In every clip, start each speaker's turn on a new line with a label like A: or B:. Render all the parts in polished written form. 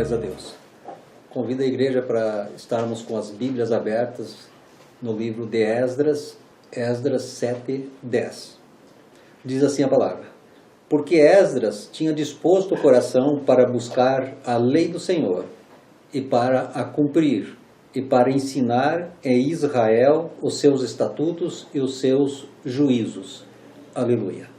A: Glórias a Deus. Convido a igreja para estarmos com as Bíblias abertas no livro de Esdras, Esdras 7:10. Diz assim a palavra: Porque Esdras tinha disposto o coração para buscar a lei do Senhor e para a cumprir, e para ensinar em Israel os seus estatutos e os seus juízos. Aleluia.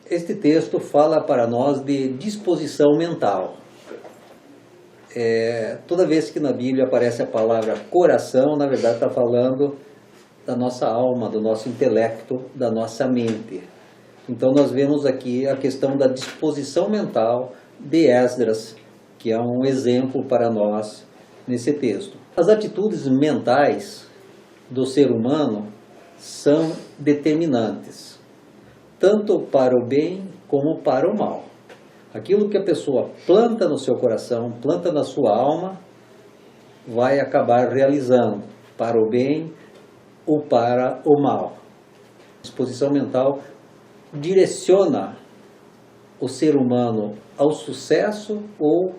A: Este texto fala para nós de disposição mental. Toda vez que na Bíblia aparece a palavra coração, na verdade está falando da nossa alma, do nosso intelecto, da nossa mente. Então nós vemos aqui a questão da disposição mental de Esdras, que é um exemplo para nós nesse texto. As atitudes mentais do ser humano são determinantes, tanto para o bem como para o mal. Aquilo que a pessoa planta no seu coração, planta na sua alma, vai acabar realizando para o bem ou para o mal. A disposição mental direciona o ser humano ao sucesso ou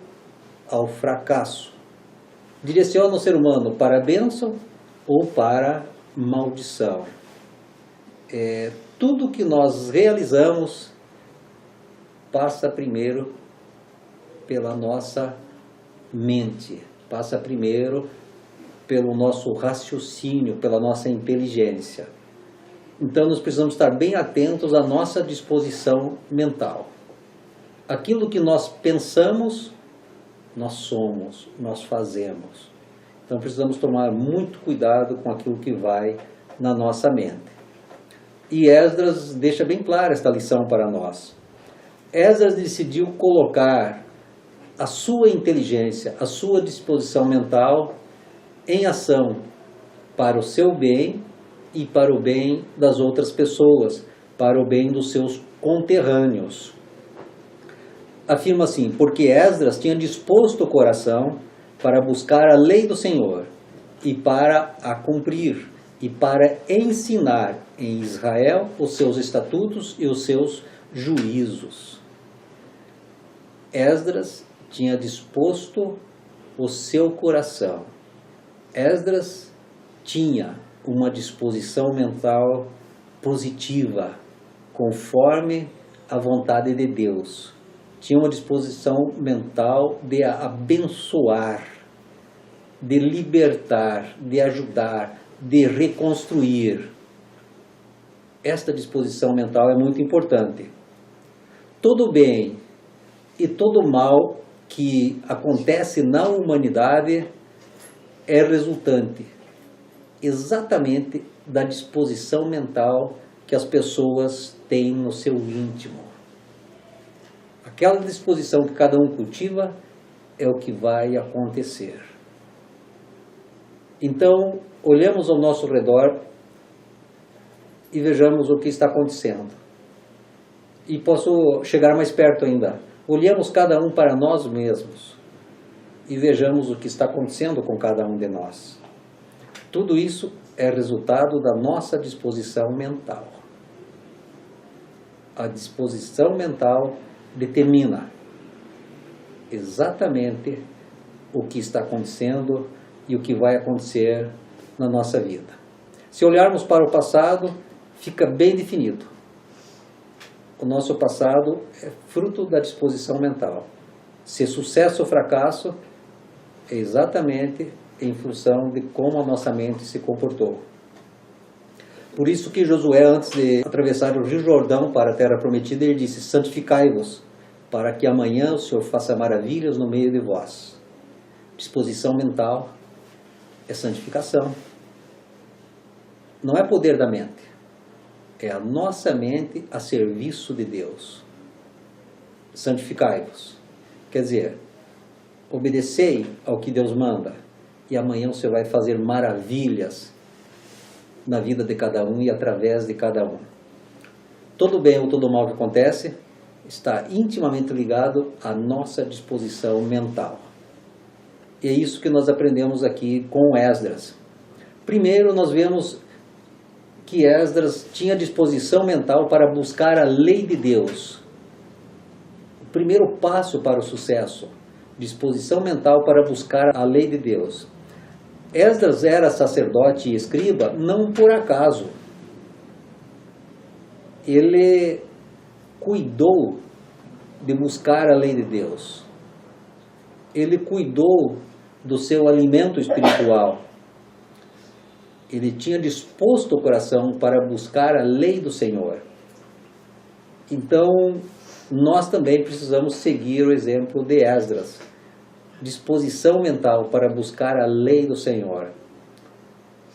A: ao fracasso. Direciona o ser humano para a bênção ou para a maldição. Tudo que nós realizamos passa primeiro pela nossa mente, passa primeiro pelo nosso raciocínio, pela nossa inteligência. Então nós precisamos estar bem atentos à nossa disposição mental. Aquilo que nós pensamos, nós somos, nós fazemos. Então precisamos tomar muito cuidado com aquilo que vai na nossa mente. E Esdras deixa bem clara esta lição para nós. Esdras decidiu colocar a sua inteligência, a sua disposição mental em ação para o seu bem e para o bem das outras pessoas, para o bem dos seus conterrâneos. Afirma assim: porque Esdras tinha disposto o coração para buscar a lei do Senhor e para a cumprir, e para ensinar em Israel os seus estatutos e os seus juízos. Esdras tinha disposto o seu coração. Esdras tinha uma disposição mental positiva, conforme a vontade de Deus. Tinha uma disposição mental de abençoar, de libertar, de ajudar, de reconstruir. Esta disposição mental é muito importante. Todo bem e todo mal que acontece na humanidade é resultante exatamente da disposição mental que as pessoas têm no seu íntimo. Aquela disposição que cada um cultiva é o que vai acontecer. Então, olhemos ao nosso redor e vejamos o que está acontecendo. E posso chegar mais perto ainda. Olhemos cada um para nós mesmos e vejamos o que está acontecendo com cada um de nós. Tudo isso é resultado da nossa disposição mental. A disposição mental determina exatamente o que está acontecendo e o que vai acontecer na nossa vida. Se olharmos para o passado, fica bem definido. O nosso passado é fruto da disposição mental. Se sucesso ou fracasso, é exatamente em função de como a nossa mente se comportou. Por isso que Josué, antes de atravessar o Rio Jordão para a terra prometida, ele disse: santificai-vos, para que amanhã o Senhor faça maravilhas no meio de vós. Disposição mental é santificação. Não é poder da mente, é a nossa mente a serviço de Deus. Santificai-vos, quer dizer, obedecei ao que Deus manda, e amanhã você vai fazer maravilhas na vida de cada um e através de cada um. Todo bem ou todo mal que acontece está intimamente ligado à nossa disposição mental. E é isso que nós aprendemos aqui com Esdras. Primeiro, nós vemos que Esdras tinha disposição mental para buscar a lei de Deus. primeiro passo para o sucesso, disposição mental para buscar a lei de Deus. Esdras era sacerdote e escriba não por acaso. Ele cuidou de buscar a lei de Deus. Ele cuidou do seu alimento espiritual. Ele tinha disposto o coração para buscar a lei do Senhor. Então, nós também precisamos seguir o exemplo de Esdras. Disposição mental para buscar a lei do Senhor.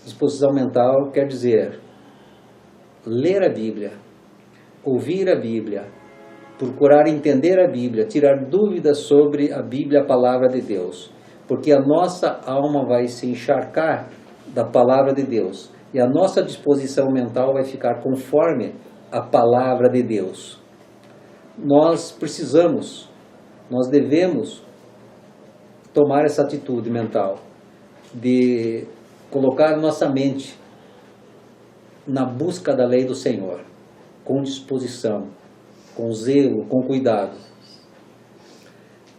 A: Disposição mental quer dizer ler a Bíblia, ouvir a Bíblia, procurar entender a Bíblia, tirar dúvidas sobre a Bíblia, a palavra de Deus. Porque a nossa alma vai se encharcar da palavra de Deus. E a nossa disposição mental vai ficar conforme a palavra de Deus. Nós devemos tomar essa atitude mental de colocar nossa mente na busca da lei do Senhor, com disposição, com zelo, com cuidado.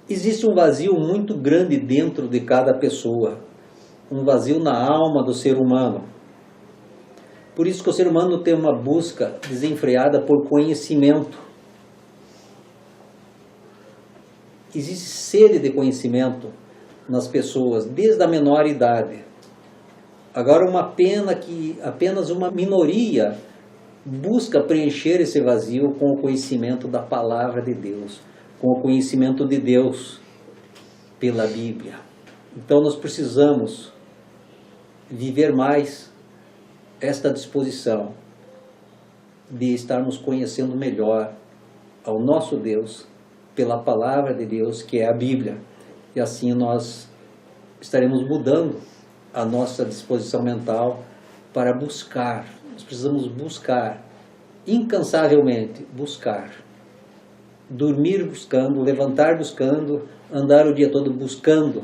A: Existe um vazio muito grande dentro de cada pessoa, um vazio na alma do ser humano. Por isso que o ser humano tem uma busca desenfreada por conhecimento. Existe sede de conhecimento nas pessoas, desde a menor idade. Agora, uma pena que apenas uma minoria busca preencher esse vazio com o conhecimento da palavra de Deus, com o conhecimento de Deus pela Bíblia. Então, nós precisamos viver mais esta disposição de estarmos conhecendo melhor ao nosso Deus pela palavra de Deus, que é a Bíblia. E assim nós estaremos mudando a nossa disposição mental para buscar. Nós precisamos buscar, incansavelmente buscar. Dormir buscando, levantar buscando, andar o dia todo buscando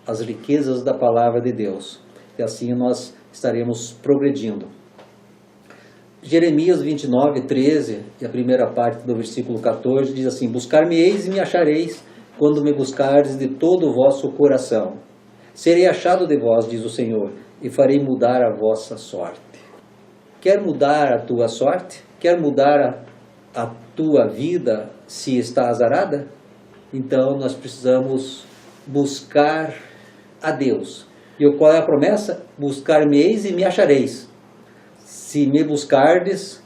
A: as riquezas da palavra de Deus. E assim nós estaremos progredindo. Jeremias 29, 13, e a primeira parte do versículo 14, diz assim: Buscar-me-eis e me achareis, quando me buscardes de todo o vosso coração. Serei achado de vós, diz o Senhor, e farei mudar a vossa sorte. Quer mudar a tua sorte? Quer mudar a tua vida se está azarada? Então nós precisamos buscar a Deus. E qual é a promessa? Buscar-me-eis e me achareis. Se me buscardes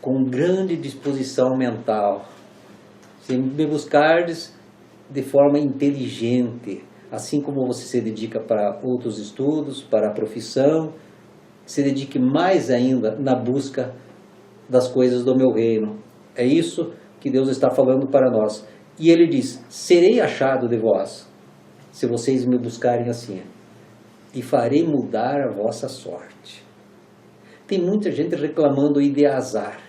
A: com grande disposição mental, se me buscardes de forma inteligente, assim como você se dedica para outros estudos, para a profissão, se dedique mais ainda na busca das coisas do meu reino. É isso que Deus está falando para nós. E Ele diz: serei achado de vós, se vocês me buscarem assim, e farei mudar a vossa sorte. Tem muita gente reclamando aí de azar.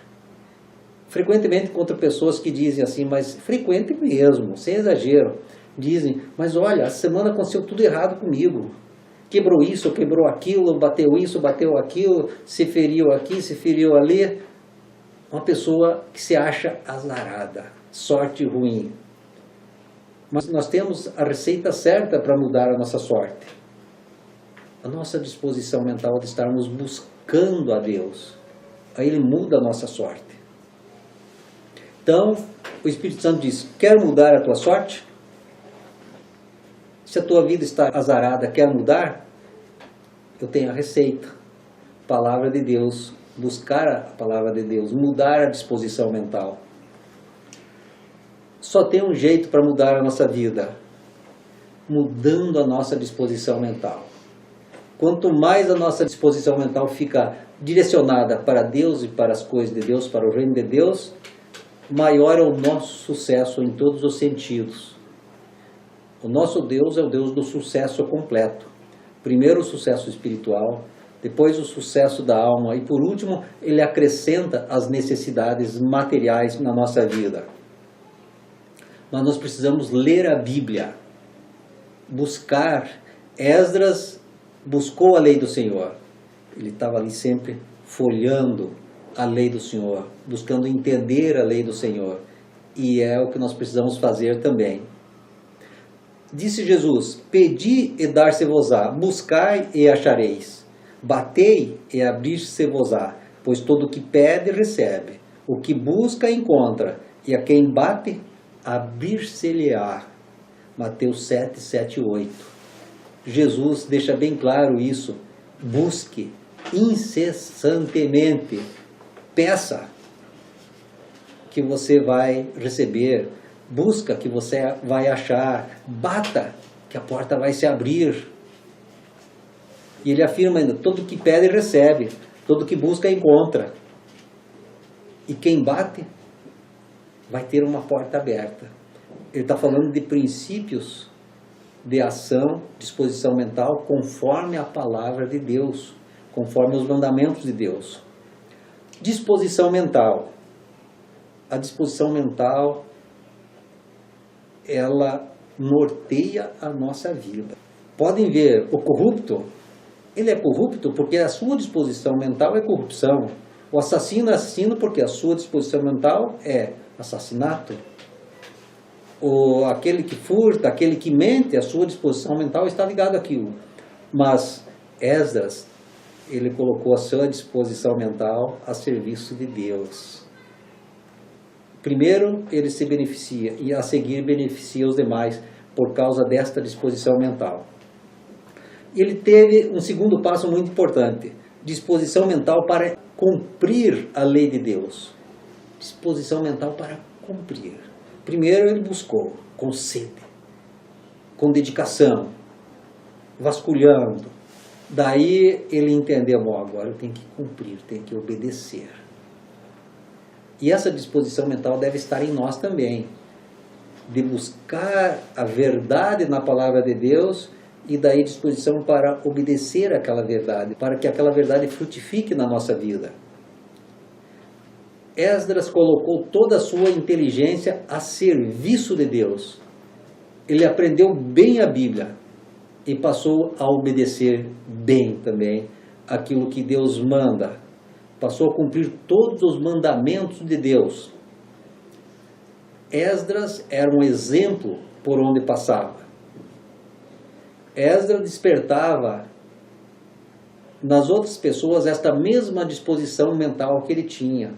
A: Frequentemente encontro pessoas que dizem assim, mas frequente mesmo, sem exagero, dizem: mas olha, a semana aconteceu tudo errado comigo. Quebrou isso, quebrou aquilo, bateu isso, bateu aquilo, se feriu aqui, se feriu ali. Uma pessoa que se acha azarada, sorte ruim. Mas nós temos a receita certa para mudar a nossa sorte. A nossa disposição mental de estarmos buscando a Deus. Aí Ele muda a nossa sorte. Então, o Espírito Santo diz: quer mudar a tua sorte? Se a tua vida está azarada, quer mudar? Eu tenho a receita. Palavra de Deus. Buscar a palavra de Deus. Mudar a disposição mental. Só tem um jeito para mudar a nossa vida: mudando a nossa disposição mental. Quanto mais a nossa disposição mental fica direcionada para Deus e para as coisas de Deus, para o reino de Deus, maior é o nosso sucesso em todos os sentidos. O nosso Deus é o Deus do sucesso completo. Primeiro o sucesso espiritual, depois o sucesso da alma e por último Ele acrescenta as necessidades materiais na nossa vida. Mas nós precisamos ler a Bíblia, buscar. Esdras buscou a lei do Senhor. Ele estava ali sempre folhando a lei do Senhor, buscando entender a lei do Senhor. E é o que nós precisamos fazer também. Disse Jesus: pedi e dar-se-vos-á, buscai e achareis, batei e abrir-se-vos-á, pois todo o que pede recebe, o que busca encontra, e a quem bate, abrir-se-lhe-á. Mateus 7, 7 e 8. Jesus deixa bem claro isso. Busque incessantemente, peça que você vai receber, busca que você vai achar, bata que a porta vai se abrir. E ele afirma ainda: todo que pede recebe, todo que busca encontra, e quem bate vai ter uma porta aberta. Ele está falando de princípios de ação, disposição mental, conforme a palavra de Deus, conforme os mandamentos de Deus. Disposição mental. A disposição mental, ela norteia a nossa vida. Podem ver, o corrupto, ele é corrupto porque a sua disposição mental é corrupção. O assassino é assassino porque a sua disposição mental é assassinato. Aquele que furta, aquele que mente, a sua disposição mental está ligada àquilo. Mas Esdras, ele colocou a sua disposição mental a serviço de Deus. Primeiro ele se beneficia e a seguir beneficia os demais por causa desta disposição mental. Ele teve um segundo passo muito importante: disposição mental para cumprir a lei de Deus. Disposição mental para cumprir. Primeiro ele buscou com sede, com dedicação, vasculhando. Daí ele entendeu: agora eu tenho que cumprir, tenho que obedecer. E essa disposição mental deve estar em nós também, de buscar a verdade na palavra de Deus e daí disposição para obedecer aquela verdade, para que aquela verdade frutifique na nossa vida. Esdras colocou toda a sua inteligência a serviço de Deus. Ele aprendeu bem a Bíblia e passou a obedecer bem também aquilo que Deus manda. Passou a cumprir todos os mandamentos de Deus. Esdras era um exemplo por onde passava. Esdras despertava nas outras pessoas esta mesma disposição mental que ele tinha.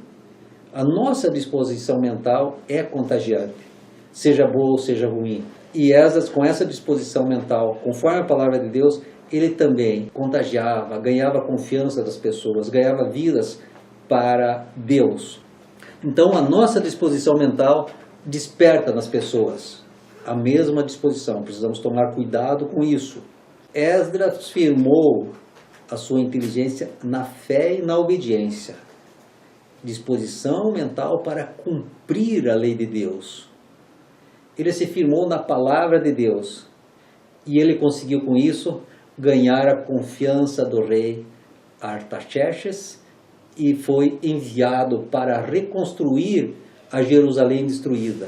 A: A nossa disposição mental é contagiante, seja boa ou seja ruim. E Esdras, com essa disposição mental, conforme a palavra de Deus, ele também contagiava, ganhava a confiança das pessoas, ganhava vidas para Deus. Então a nossa disposição mental desperta nas pessoas a mesma disposição. Precisamos tomar cuidado com isso. Esdras firmou a sua inteligência na fé e na obediência. Disposição mental para cumprir a lei de Deus. Ele se firmou na palavra de Deus e ele conseguiu com isso ganhar a confiança do rei Artaxerxes e foi enviado para reconstruir a Jerusalém destruída.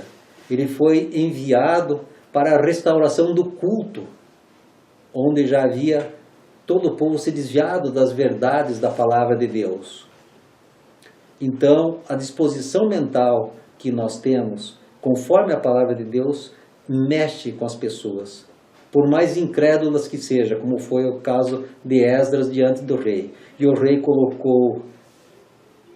A: Ele foi enviado para a restauração do culto, onde já havia todo o povo se desviado das verdades da palavra de Deus. Então, a disposição mental que nós temos, conforme a palavra de Deus, mexe com as pessoas, por mais incrédulas que sejam, como foi o caso de Esdras diante do rei. E o rei colocou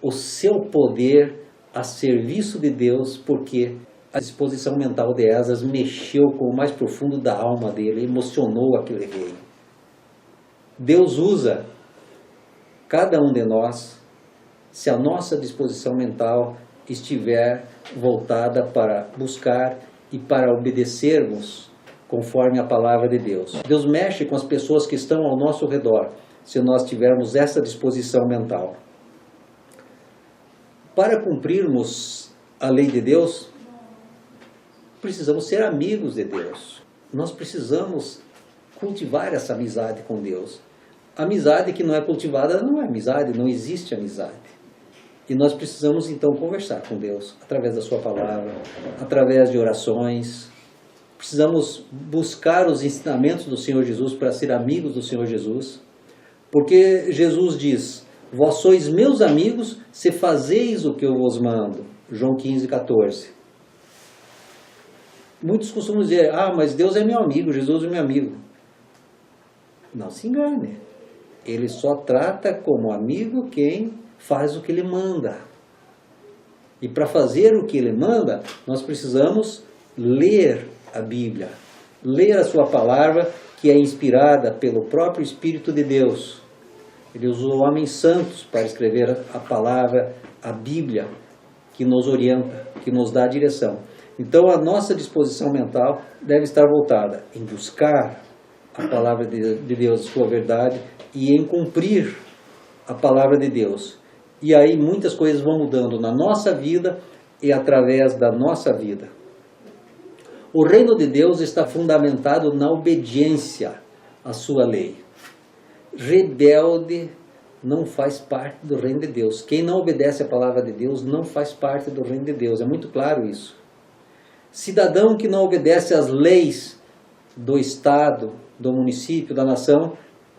A: o seu poder a serviço de Deus, porque a disposição mental de Esdras mexeu com o mais profundo da alma dele, emocionou aquele rei. Deus usa cada um de nós se a nossa disposição mental estiver voltada para buscar e para obedecermos conforme a palavra de Deus. Deus mexe com as pessoas que estão ao nosso redor, se nós tivermos essa disposição mental. Para cumprirmos a lei de Deus, precisamos ser amigos de Deus. Nós precisamos cultivar essa amizade com Deus. Amizade que não é cultivada não é amizade, não existe amizade. E nós precisamos então conversar com Deus através da sua palavra, através de orações. Precisamos buscar os ensinamentos do Senhor Jesus para ser amigos do Senhor Jesus. Porque Jesus diz: Vós sois meus amigos se fazeis o que eu vos mando. João 15, 14. Muitos costumam dizer, mas Deus é meu amigo, Jesus é meu amigo. Não se engane. Ele só trata como amigo quem faz o que ele manda. E para fazer o que ele manda, nós precisamos ler a Bíblia. Ler a sua palavra, que é inspirada pelo próprio Espírito de Deus. Ele usou homens santos para escrever a palavra, a Bíblia, que nos orienta, que nos dá a direção. Então a nossa disposição mental deve estar voltada em buscar a palavra de Deus, a sua verdade, e em cumprir a palavra de Deus. E aí muitas coisas vão mudando na nossa vida e através da nossa vida. O reino de Deus está fundamentado na obediência à sua lei. Rebelde não faz parte do reino de Deus. Quem não obedece à palavra de Deus não faz parte do reino de Deus. É muito claro isso. Cidadão que não obedece às leis do Estado, do município, da nação,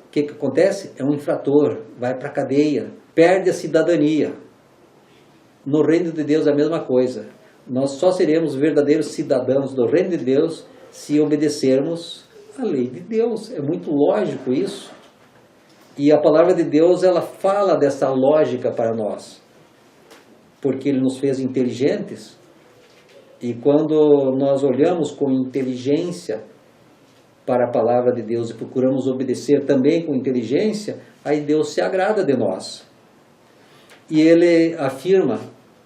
A: o que acontece? É um infrator, vai para a cadeia, perde a cidadania. No reino de Deus é a mesma coisa. Nós só seremos verdadeiros cidadãos do reino de Deus se obedecermos à lei de Deus. É muito lógico isso. E a palavra de Deus, ela fala dessa lógica para nós. Porque Ele nos fez inteligentes. E quando nós olhamos com inteligência para a palavra de Deus e procuramos obedecer também com inteligência, aí Deus se agrada de nós. E Ele afirma,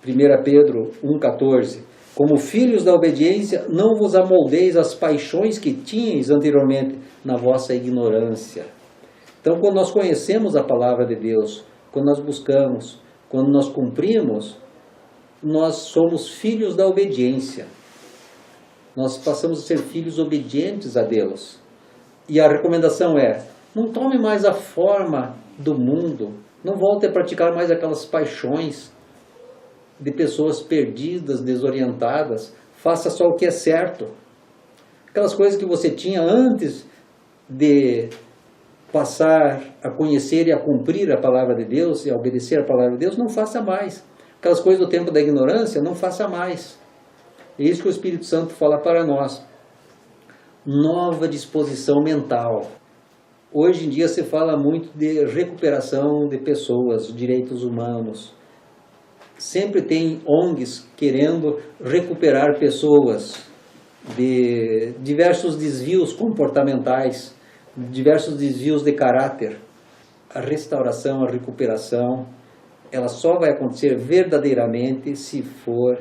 A: 1 Pedro 1,14, como filhos da obediência, não vos amoldeis às paixões que tinhais anteriormente na vossa ignorância. Então, quando nós conhecemos a palavra de Deus, quando nós buscamos, quando nós cumprimos, nós somos filhos da obediência. Nós passamos a ser filhos obedientes a Deus. E a recomendação é, não tome mais a forma do mundo, não volte a praticar mais aquelas paixões de pessoas perdidas, desorientadas. Faça só o que é certo. Aquelas coisas que você tinha antes de passar a conhecer e a cumprir a palavra de Deus e a obedecer a palavra de Deus, não faça mais. Aquelas coisas do tempo da ignorância, não faça mais. É isso que o Espírito Santo fala para nós. Nova disposição mental. Hoje em dia se fala muito de recuperação de pessoas, direitos humanos. Sempre tem ONGs querendo recuperar pessoas de diversos desvios comportamentais, diversos desvios de caráter. A restauração, a recuperação, ela só vai acontecer verdadeiramente se for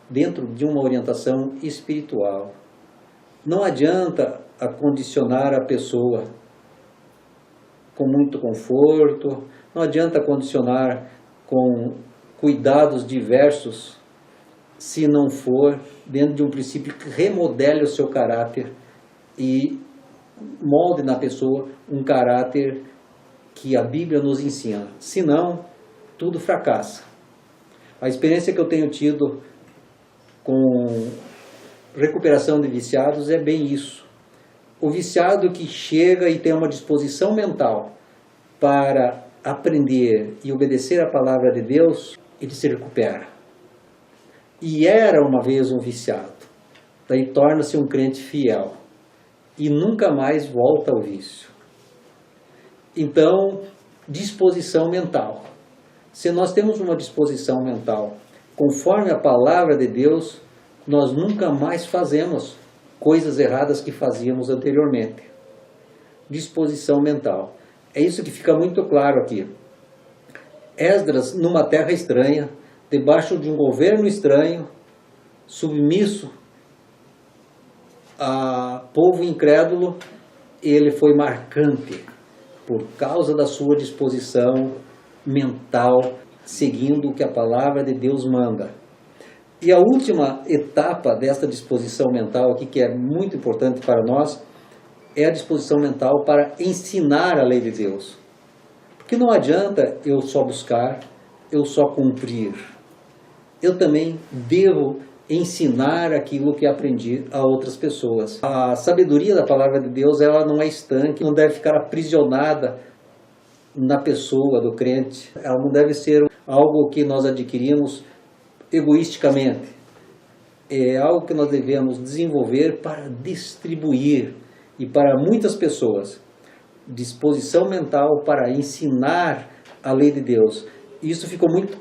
A: dentro de uma orientação espiritual. Não adianta acondicionar a pessoa com muito conforto, não adianta condicionar com cuidados diversos, se não for dentro de um princípio que remodele o seu caráter e molde na pessoa um caráter que a Bíblia nos ensina. Senão, tudo fracassa. A experiência que eu tenho tido com recuperação de viciados é bem isso. O viciado que chega e tem uma disposição mental para aprender e obedecer a palavra de Deus, ele se recupera. E era uma vez um viciado, daí torna-se um crente fiel e nunca mais volta ao vício. Então, disposição mental. Se nós temos uma disposição mental conforme a palavra de Deus, nós nunca mais fazemos coisas erradas que fazíamos anteriormente. Disposição mental. É isso que fica muito claro aqui. Esdras, numa terra estranha, debaixo de um governo estranho, submisso a povo incrédulo, ele foi marcante por causa da sua disposição mental, seguindo o que a palavra de Deus manda. E a última etapa desta disposição mental aqui, que é muito importante para nós, é a disposição mental para ensinar a lei de Deus. Porque não adianta eu só buscar, eu só cumprir. Eu também devo ensinar aquilo que aprendi a outras pessoas. A sabedoria da palavra de Deus, ela não é estanque, não deve ficar aprisionada na pessoa do crente. Ela não deve ser algo que nós adquirimos egoisticamente. É algo que nós devemos desenvolver para distribuir e para muitas pessoas. Disposição mental para ensinar a lei de Deus. Isso ficou muito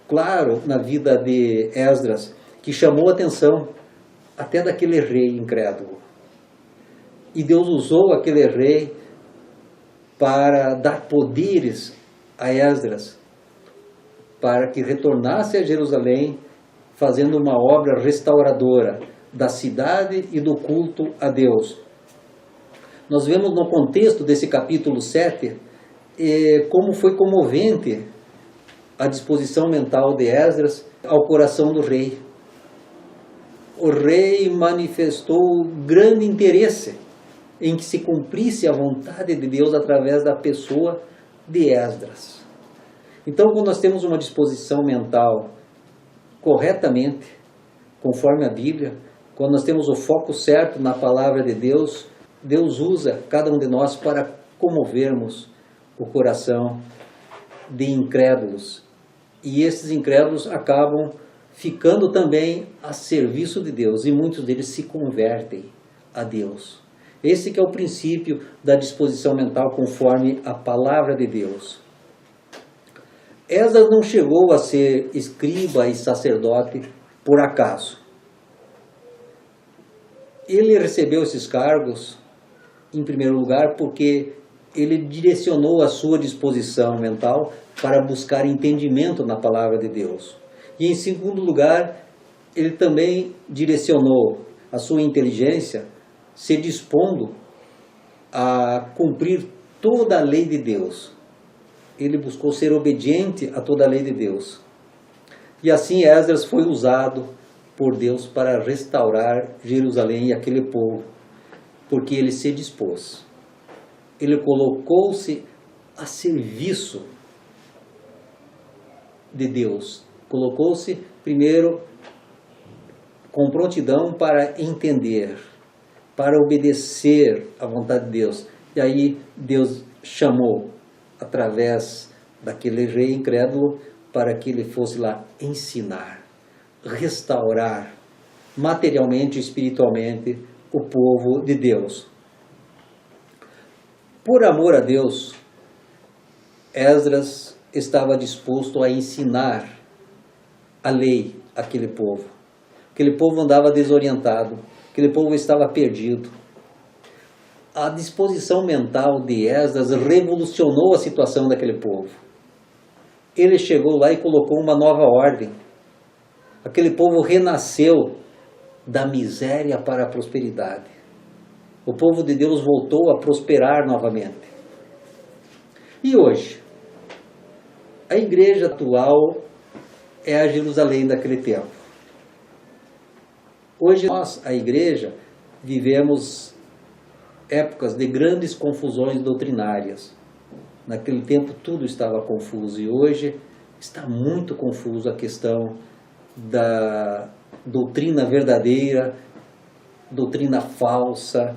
A: claro na vida de Esdras, que chamou a atenção até daquele rei incrédulo. E Deus usou aquele rei para dar poderes a Esdras, para que retornasse a Jerusalém, fazendo uma obra restauradora da cidade e do culto a Deus. Nós vemos no contexto desse capítulo 7, como foi comovente a disposição mental de Esdras ao coração do rei. O rei manifestou grande interesse em que se cumprisse a vontade de Deus através da pessoa de Esdras. Então, quando nós temos uma disposição mental corretamente, conforme a Bíblia, quando nós temos o foco certo na palavra de Deus, Deus usa cada um de nós para comovermos o coração de incrédulos. E esses incrédulos acabam ficando também a serviço de Deus, e muitos deles se convertem a Deus. Esse que é o princípio da disposição mental conforme a palavra de Deus. Esdras não chegou a ser escriba e sacerdote por acaso. Ele recebeu esses cargos, em primeiro lugar, porque ele direcionou a sua disposição mental para buscar entendimento na palavra de Deus. E em segundo lugar, ele também direcionou a sua inteligência se dispondo a cumprir toda a lei de Deus. Ele buscou ser obediente a toda a lei de Deus. E assim Esdras foi usado por Deus para restaurar Jerusalém e aquele povo, porque ele se dispôs. Ele colocou-se a serviço de Deus. Colocou-se primeiro com prontidão para entender, para obedecer à vontade de Deus. E aí Deus chamou, através daquele rei incrédulo, para que ele fosse lá ensinar, restaurar materialmente e espiritualmente o povo de Deus. Por amor a Deus, Esdras estava disposto a ensinar a lei àquele povo. Aquele povo andava desorientado, aquele povo estava perdido. A disposição mental de Esdras revolucionou a situação daquele povo. Ele chegou lá e colocou uma nova ordem. Aquele povo renasceu da miséria para a prosperidade. O povo de Deus voltou a prosperar novamente. E hoje, a igreja atual é a Jerusalém daquele tempo. Hoje nós, a igreja, vivemos épocas de grandes confusões doutrinárias. Naquele tempo tudo estava confuso e hoje está muito confuso a questão da doutrina verdadeira, doutrina falsa.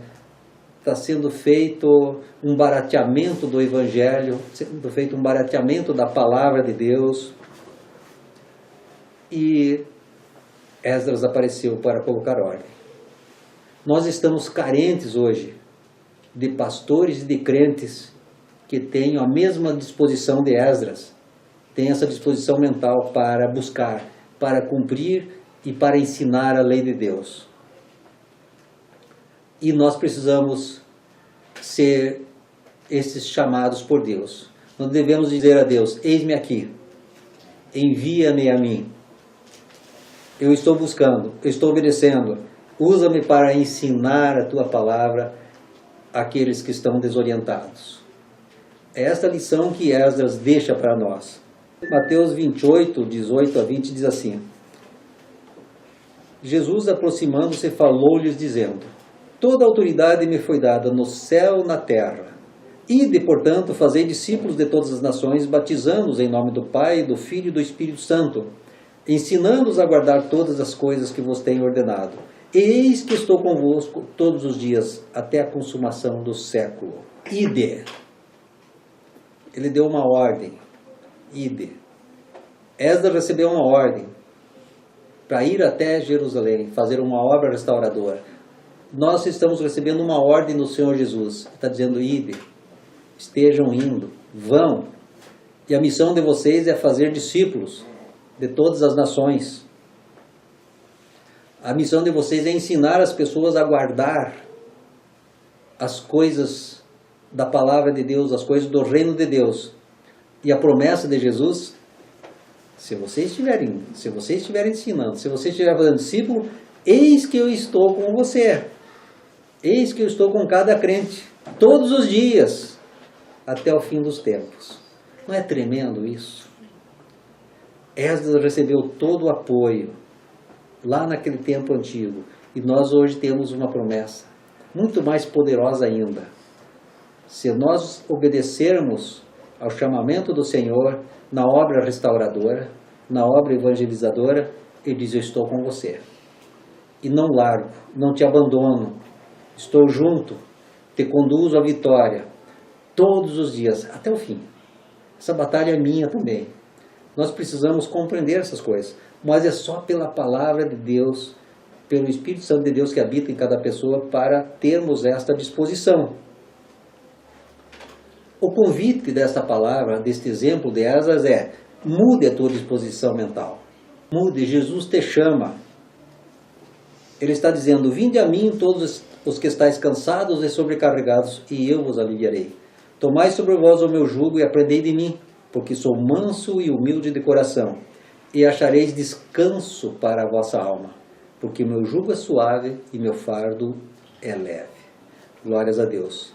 A: Está sendo feito um barateamento do Evangelho, sendo feito um barateamento da palavra de Deus. E Esdras apareceu para colocar ordem. Nós estamos carentes hoje de pastores e de crentes que tenham a mesma disposição de Esdras, têm essa disposição mental para buscar, para cumprir e para ensinar a lei de Deus. E nós precisamos ser esses chamados por Deus. Nós devemos dizer a Deus: eis-me aqui, envia-me a mim. Eu estou buscando, eu estou obedecendo, usa-me para ensinar a tua palavra àqueles que estão desorientados. É esta lição que Esdras deixa para nós. Mateus 28, 18 a 20 diz assim: Jesus, aproximando-se, falou-lhes dizendo: toda autoridade me foi dada no céu e na terra. Ide, portanto, fazei discípulos de todas as nações, batizando-os em nome do Pai, do Filho e do Espírito Santo, ensinando-os a guardar todas as coisas que vos tenho ordenado. Eis que estou convosco todos os dias, até a consumação do século. Ide. ele deu uma ordem, ide. Esdras recebeu uma ordem para ir até Jerusalém, fazer uma obra restauradora. Nós estamos recebendo uma ordem do Senhor Jesus. Está dizendo, ide, estejam indo, vão. E a missão de vocês é fazer discípulos de todas as nações. A missão de vocês é ensinar as pessoas a guardar as coisas da palavra de Deus, as coisas do reino de Deus. E a promessa de Jesus, se vocês estiverem ensinando, se você estiver fazendo discípulo, eis que eu estou com você. Eis que eu estou com cada crente, todos os dias, até o fim dos tempos. Não é tremendo isso? Esdras recebeu todo o apoio lá naquele tempo antigo. E nós hoje temos uma promessa muito mais poderosa ainda. Se nós obedecermos ao chamamento do Senhor na obra restauradora, na obra evangelizadora, Ele diz, eu estou com você. E não largo, não te abandono. Estou junto, te conduzo à vitória, todos os dias, até o fim. Essa batalha é minha também. Nós precisamos compreender essas coisas, mas é só pela palavra de Deus, pelo Espírito Santo de Deus que habita em cada pessoa, para termos esta disposição. O convite desta palavra, deste exemplo de Esdras é, mude a tua disposição mental. Mude, Jesus te chama. Ele está dizendo, vinde a mim todos os que estáis cansados e sobrecarregados, e eu vos aliviarei. Tomai sobre vós o meu jugo e aprendei de mim, porque sou manso e humilde de coração, e achareis descanso para a vossa alma, porque meu jugo é suave e meu fardo é leve. Glórias a Deus.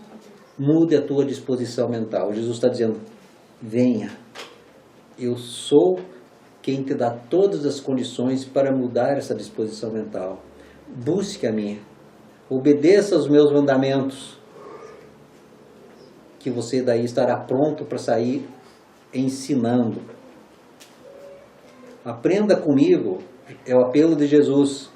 A: Mude a tua disposição mental. Jesus está dizendo, venha, eu sou quem te dá todas as condições para mudar essa disposição mental. Busque a mim, obedeça aos meus mandamentos, que você daí estará pronto para sair ensinando. Aprenda comigo, é o apelo de Jesus.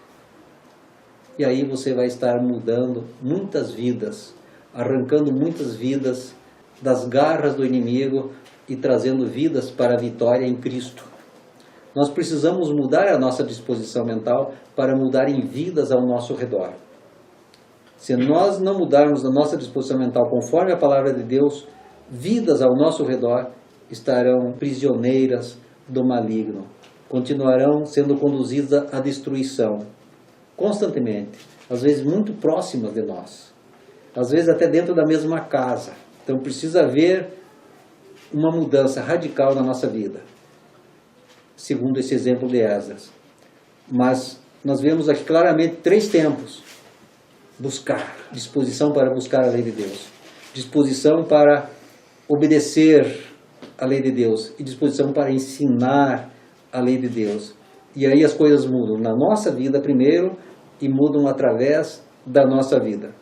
A: E aí você vai estar mudando muitas vidas, arrancando muitas vidas das garras do inimigo e trazendo vidas para a vitória em Cristo. Nós precisamos mudar a nossa disposição mental para mudar em vidas ao nosso redor. Se nós não mudarmos a nossa disposição mental conforme a palavra de Deus, vidas ao nosso redor estarão prisioneiras do maligno, continuarão sendo conduzidas à destruição, constantemente, às vezes muito próximas de nós, às vezes até dentro da mesma casa. Então precisa haver uma mudança radical na nossa vida, segundo esse exemplo de Esdras. Mas nós vemos aqui claramente 3 tempos. Buscar, disposição para buscar a lei de Deus, disposição para obedecer a lei de Deus e disposição para ensinar a lei de Deus. E aí as coisas mudam na nossa vida primeiro e mudam através da nossa vida.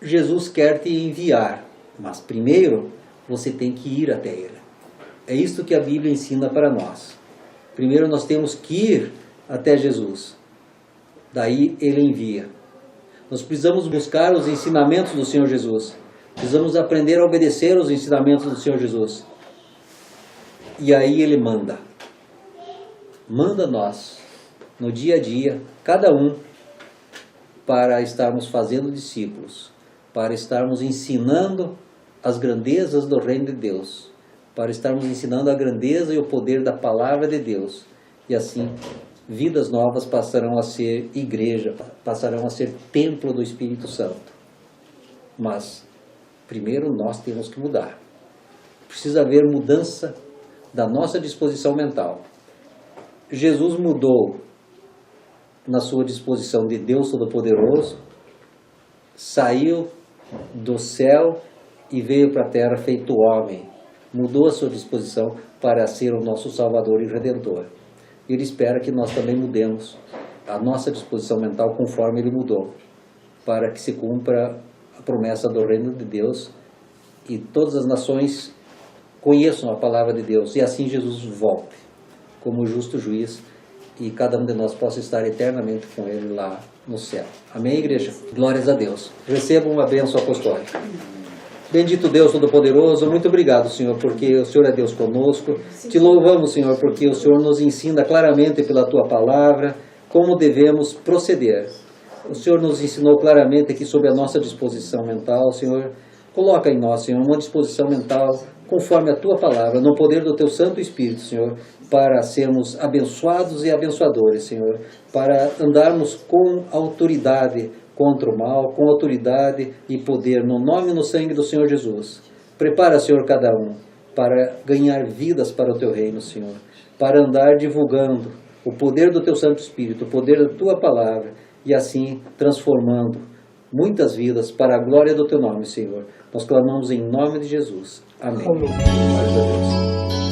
A: Jesus quer te enviar, mas primeiro você tem que ir até Ele. É isso que a Bíblia ensina para nós. Primeiro nós temos que ir até Jesus. Daí Ele envia. Nós precisamos buscar os ensinamentos do Senhor Jesus. Precisamos aprender a obedecer os ensinamentos do Senhor Jesus. E aí Ele manda. Manda nós, no dia a dia, cada um, para estarmos fazendo discípulos, para estarmos ensinando as grandezas do reino de Deus, para estarmos ensinando a grandeza e o poder da palavra de Deus. E assim, vidas novas passarão a ser igreja, passarão a ser templo do Espírito Santo. Mas, primeiro nós temos que mudar. Precisa haver mudança da nossa disposição mental. Jesus mudou na sua disposição de Deus Todo-Poderoso, saiu do céu e veio para a terra feito homem. Mudou a sua disposição para ser o nosso Salvador e Redentor. Ele espera que nós também mudemos a nossa disposição mental conforme Ele mudou, para que se cumpra a promessa do reino de Deus e todas as nações conheçam a palavra de Deus, e assim Jesus volte como justo juiz e cada um de nós possa estar eternamente com Ele lá no céu. Amém, igreja? Glórias a Deus. Recebam uma bênção apostólica. Bendito Deus Todo-Poderoso, muito obrigado, Senhor, porque o Senhor é Deus conosco. Te louvamos, Senhor, porque o Senhor nos ensina claramente pela Tua Palavra como devemos proceder. O Senhor nos ensinou claramente aqui sobre a nossa disposição mental, Senhor. Coloca em nós, Senhor, uma disposição mental conforme a Tua Palavra, no poder do Teu Santo Espírito, Senhor, para sermos abençoados e abençoadores, Senhor, para andarmos com autoridade contra o mal, com autoridade e poder, no nome e no sangue do Senhor Jesus. Prepara, Senhor, cada um para ganhar vidas para o Teu reino, Senhor, para andar divulgando o poder do Teu Santo Espírito, o poder da Tua Palavra, e assim transformando muitas vidas para a glória do Teu nome, Senhor. Nós clamamos em nome de Jesus. Amém. Glória a Deus.